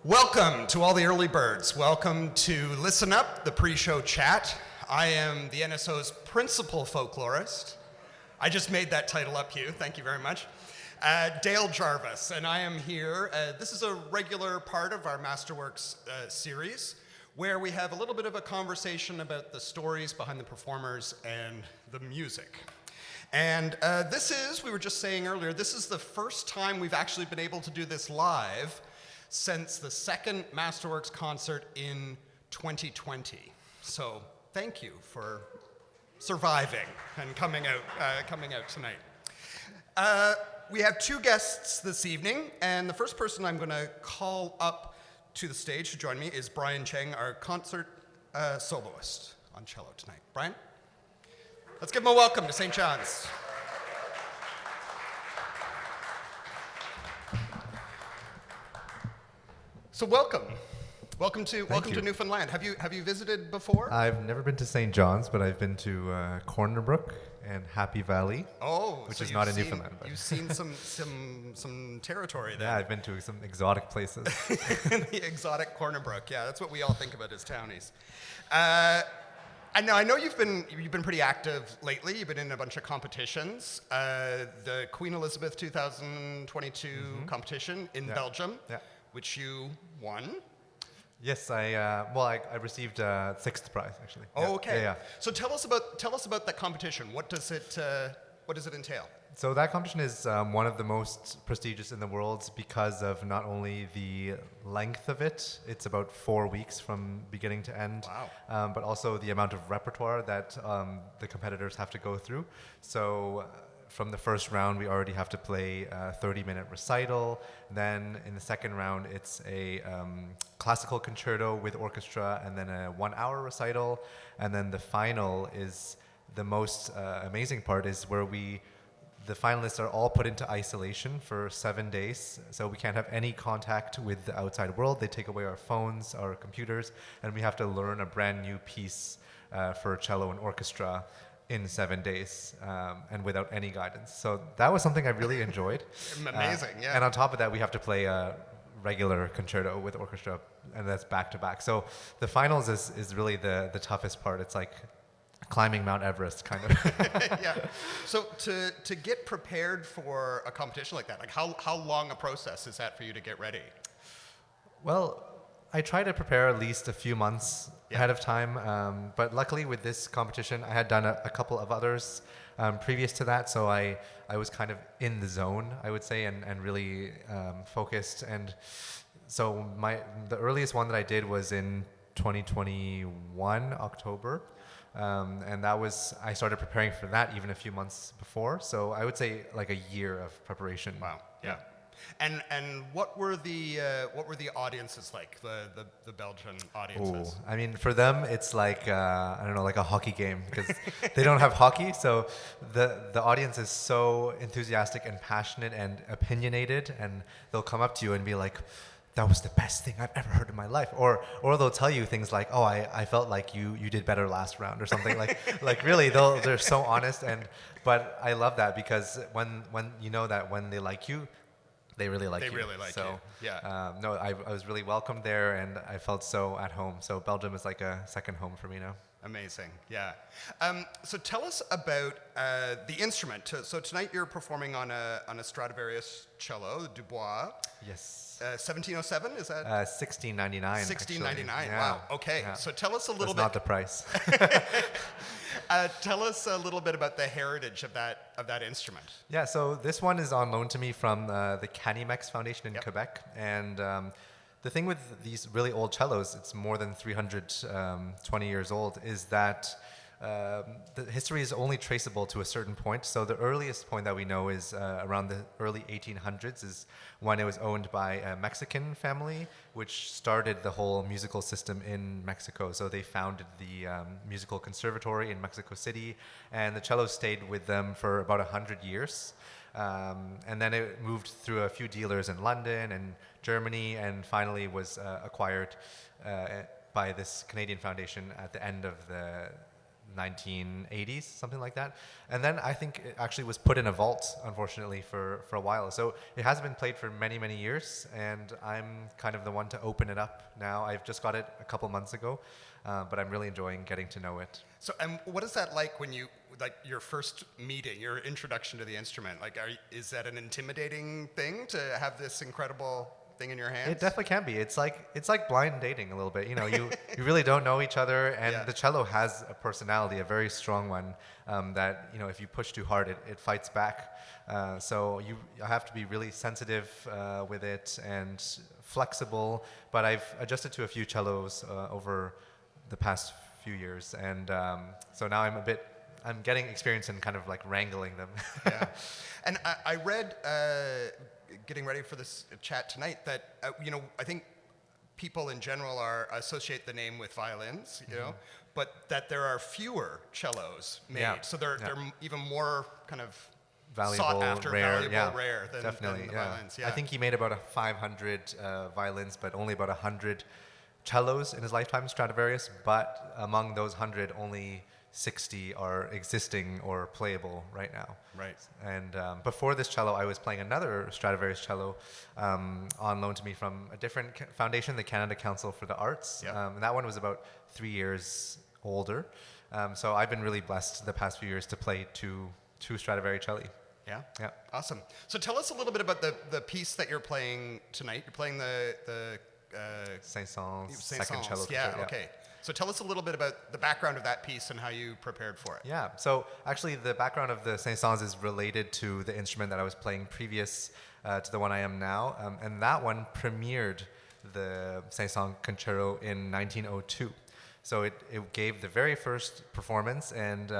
Welcome to all the early birds. Welcome to Listen Up, the pre-show chat. I am the NSO's principal folklorist. I just made that title up, Hugh. Thank you very much. Dale Jarvis, and I am here. This is a regular part of our Masterworks series, where we have a little bit of a conversation about the stories behind the performers and the music. And we were just saying earlier, this is the first time we've actually been able to do this live since the second Masterworks concert in 2020. So thank you for surviving and coming out tonight. We have two guests this evening, and the first person I'm going to call up to the stage to join me is Bryan Cheng, our concert soloist on cello tonight. Bryan? Let's give him a welcome to St. John's. So welcome to Newfoundland. Have you visited before? I've never been to St. John's, but I've been to Corner Brook and Happy Valley. Which is not in Newfoundland. But. You've seen some territory there. Yeah, I've been to some exotic places. The exotic Corner Brook. Yeah, that's what we all think about as townies. I know you've been pretty active lately. You've been in a bunch of competitions. The Queen Elizabeth 2022 competition in Belgium, which you won. Yes, I received sixth prize actually. Oh, okay. Yeah. So tell us about that competition. What does it entail? So that competition is one of the most prestigious in the world because of not only the length of it, it's about 4 weeks from beginning to end, but also the amount of repertoire that the competitors have to go through. So from the first round, we already have to play a 30-minute recital. Then in the second round, it's a classical concerto with orchestra, and then a 1-hour recital. And then the final is the most amazing part, is where the finalists are all put into isolation for 7 days. So we can't have any contact with the outside world. They take away our phones, our computers, and we have to learn a brand new piece for cello and orchestra in 7 days, and without any guidance. So that was something I really enjoyed. Amazing, yeah. And on top of that, we have to play a regular concerto with orchestra, and that's back to back. So the finals is really the toughest part. It's like climbing Mount Everest, kind of. Yeah. So to get prepared for a competition like that, like how long a process is that for you to get ready? Well, I try to prepare at least a few months ahead of time, but luckily with this competition, I had done a couple of others previous to that, so I was kind of in the zone, I would say, and really focused. And so the earliest one that I did was in 2021, October. And I started preparing for that even a few months before. So I would say like a year of preparation. Wow. Yeah. And what were the audiences like, the Belgian audiences? I mean, for them it's like like a hockey game, because they don't have hockey. So the audience is so enthusiastic and passionate and opinionated, and they'll come up to you and be like, that was the best thing I've ever heard in my life. Or they'll tell you things like, oh, I felt like you did better last round, or something. like really, they're so honest. But I love that, because when you know that when they like you, they really like you. They really like you. Yeah. I was really welcomed there, and I felt so at home. So Belgium is like a second home for me now. Amazing, yeah. So tell us about the instrument. So tonight you're performing on a Stradivarius cello, the Dubois. Yes. 1707, is that? 1699. 1699. Yeah. Wow. Okay. Yeah. So tell us a little bit. That's not the price. Tell us a little bit about the heritage of that instrument. Yeah. So this one is on loan to me from the Canimex Foundation in Quebec, and the thing with these really old cellos, it's more than 320 years old, is that the history is only traceable to a certain point. So the earliest point that we know is around the early 1800s, is when it was owned by a Mexican family, which started the whole musical system in Mexico. So they founded the musical conservatory in Mexico City, and the cello stayed with them for about 100 years. And then it moved through a few dealers in London and Germany, and finally was acquired by this Canadian foundation at the end of 1980s, something like that. And then I think it actually was put in a vault, unfortunately, for a while. So it hasn't been played for many, many years, and I'm kind of the one to open it up now. I've just got it a couple months ago, but I'm really enjoying getting to know it. So, and what is that like when you, like your first meeting, your introduction to the instrument? Like, is that an intimidating thing to have this incredible thing in your hands? It definitely can be. It's like blind dating a little bit. You know, you really don't know each other, and the cello has a personality, a very strong one, that, you know, if you push too hard, it fights back. So you have to be really sensitive with it and flexible. But I've adjusted to a few cellos over the past few years, and so now I'm getting experience in kind of like wrangling them. Yeah, and I read, getting ready for this chat tonight, that you know, I think people in general associate the name with violins, you know, but that there are fewer cellos made, so they're even more kind of valuable, sought after, rare, rare than the violins. Yeah. I think he made about 500 violins, but only about 100 cellos in his lifetime, Stradivarius, but among those 100, only 60 are existing or playable right now. Right. And before this cello, I was playing another Stradivarius cello on loan to me from a different foundation, the Canada Council for the Arts. And that one was about 3 years older. So I've been really blessed the past few years to play two Stradivari celli. Yeah? Yeah. Awesome. So tell us a little bit about the piece that you're playing tonight. You're playing the Saint-Saëns Saint-Saëns, second cello yeah, concerto, okay. So tell us a little bit about the background of that piece and how you prepared for it. Yeah, so actually the background of the Saint-Saëns is related to the instrument that I was playing previous to the one I am now, and that one premiered the Saint-Saëns concerto in 1902. So it gave the very first performance, and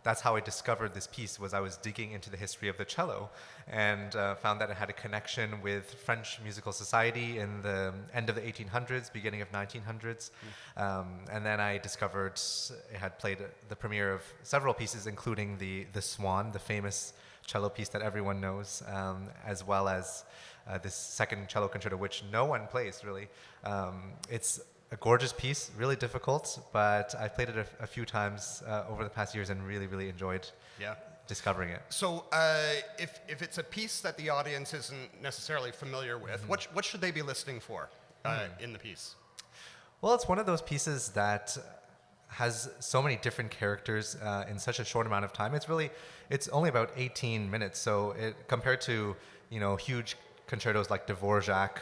that's how I discovered this piece. Was I was digging into the history of the cello, and found that it had a connection with French musical society in the end of the 1800s, beginning of 1900s, and then I discovered it had played the premiere of several pieces, including the Swan, the famous cello piece that everyone knows, as well as this second cello concerto, which no one plays really. It's a gorgeous piece, really difficult, but I played it a few times over the past years and really, really enjoyed discovering it. So if it's a piece that the audience isn't necessarily familiar with, what should they be listening for in the piece? Well, it's one of those pieces that has so many different characters in such a short amount of time. It's only about 18 minutes, so compared to, you know, huge concertos like Dvorak,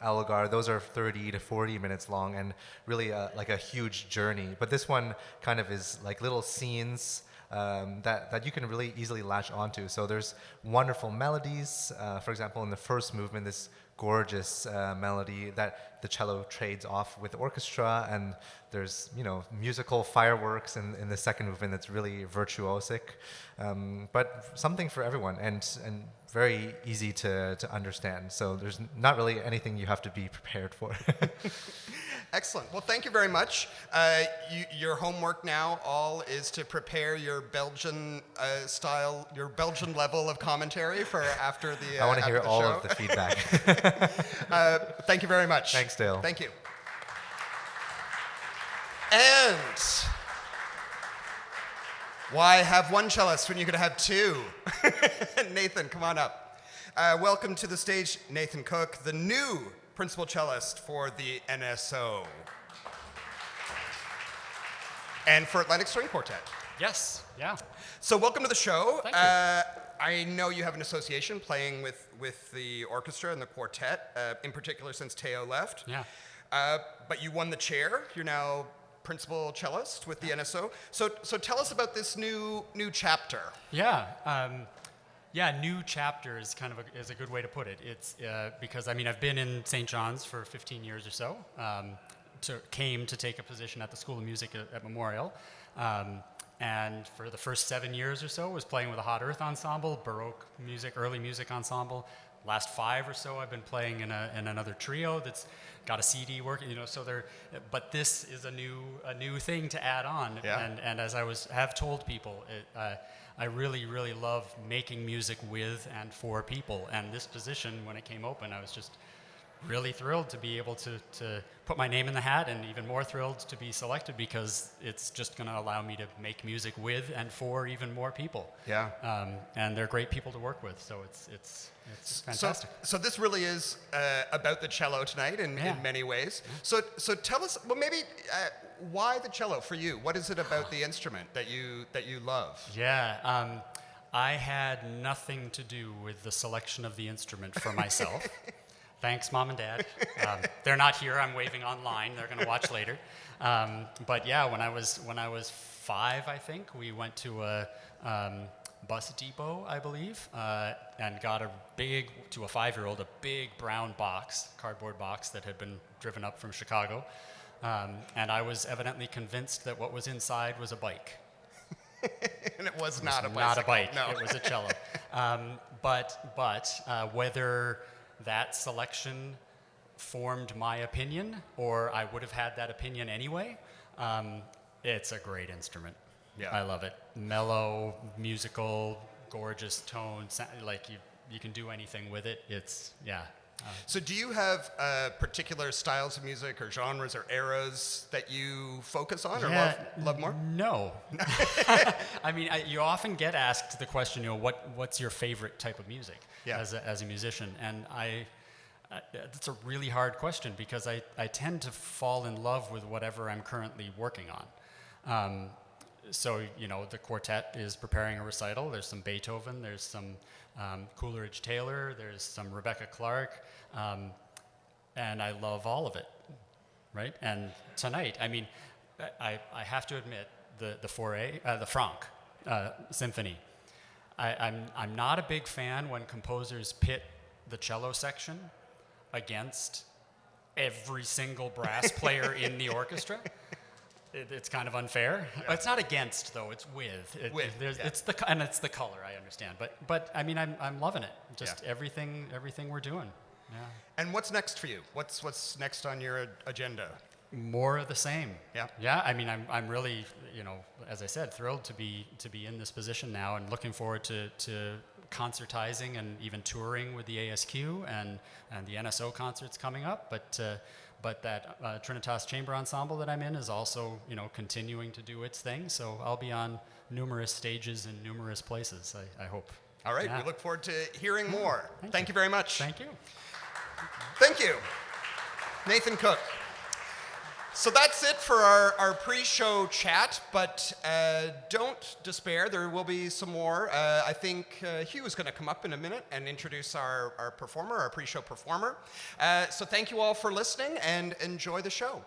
Elgar, those are 30 to 40 minutes long and really like a huge journey. But this one kind of is like little scenes that you can really easily latch onto. So there's wonderful melodies. For example, in the first movement, this gorgeous melody that the cello trades off with the orchestra, and there's, you know, musical fireworks in the second movement that's really virtuosic, but something for everyone and very easy to understand. So there's not really anything you have to be prepared for. Excellent. Well, thank you very much. Your homework now all is to prepare your Belgian style, your Belgian level of commentary for after the I want to hear all show. of the feedback. Thank you very much. Thanks, Dale. Thank you. And why have one cellist when you could have two? Nathan, come on up. Welcome to the stage, Nathan Cook, the new principal cellist for the NSO. And for Atlantic String Quartet. Yes, yeah. So welcome to the show. Thank you. I know you have an association playing with the orchestra and the quartet, in particular since Teo left. Yeah. But you won the chair. You're now principal cellist with the NSO. So tell us about this new chapter. Yeah. New chapter is kind of is a good way to put it. It's because I've been in St. John's for 15 years or so. Came to take a position at the School of Music at Memorial, and for the first 7 years or so was playing with a Hot Earth ensemble, Baroque music, early music ensemble. Last 5 or so I've been playing in another trio that's got a CD working. But this is a new thing to add on. Yeah. And as I have told people, I really, really love making music with and for people. And this position, when it came open, I was just really thrilled to be able to put my name in the hat, and even more thrilled to be selected because it's just going to allow me to make music with and for even more people. Yeah. And they're great people to work with, so it's fantastic. So this really is about the cello tonight in many ways. So tell us, well, maybe why the cello for you? What is it about the instrument that you love? Yeah. I had nothing to do with the selection of the instrument for myself. Thanks, Mom and Dad. They're not here. I'm waving online. They're going to watch later. But yeah, when I was 5, I think, we went to a bus depot, I believe, and got to a 5-year-old, a big brown box, cardboard box that had been driven up from Chicago. And I was evidently convinced that what was inside was a bike. And it was not a bicycle. Not a bike. No. It was a cello. But whether that selection formed my opinion or I would have had that opinion anyway, it's a great instrument. Yeah. I love it. Mellow, musical, gorgeous tone. Like you can do anything with it. So do you have particular styles of music or genres or eras that you focus on or love more? No. I mean, you often get asked the question, what's your favorite type of music as a musician? And that's a really hard question because I tend to fall in love with whatever I'm currently working on. So, the quartet is preparing a recital. There's some Beethoven, there's some Coleridge Taylor, there's some Rebecca Clark, and I love all of it, right? And tonight, I mean, I have to admit, the Franck Symphony, I'm not a big fan when composers pit the cello section against every single brass player in the orchestra. It's kind of unfair. Yeah. It's not against, though. It's with. It's the color. I understand, but I mean, I'm loving it. Just everything we're doing. Yeah. And what's next for you? What's next on your agenda? More of the same. Yeah. Yeah. I mean, I'm really, as I said, thrilled to be in this position now, and looking forward to concertizing and even touring with the ASQ and the NSO concerts coming up. But that Trinitas Chamber Ensemble that I'm in is also, continuing to do its thing. So I'll be on numerous stages in numerous places, I hope. All right. Yeah. We look forward to hearing more. Thank you very much. Thank you. Thank you. Nathan Cook. So that's it for our pre-show chat, but don't despair. There will be some more. I think Hugh is going to come up in a minute and introduce our performer, our pre-show performer. So thank you all for listening and enjoy the show.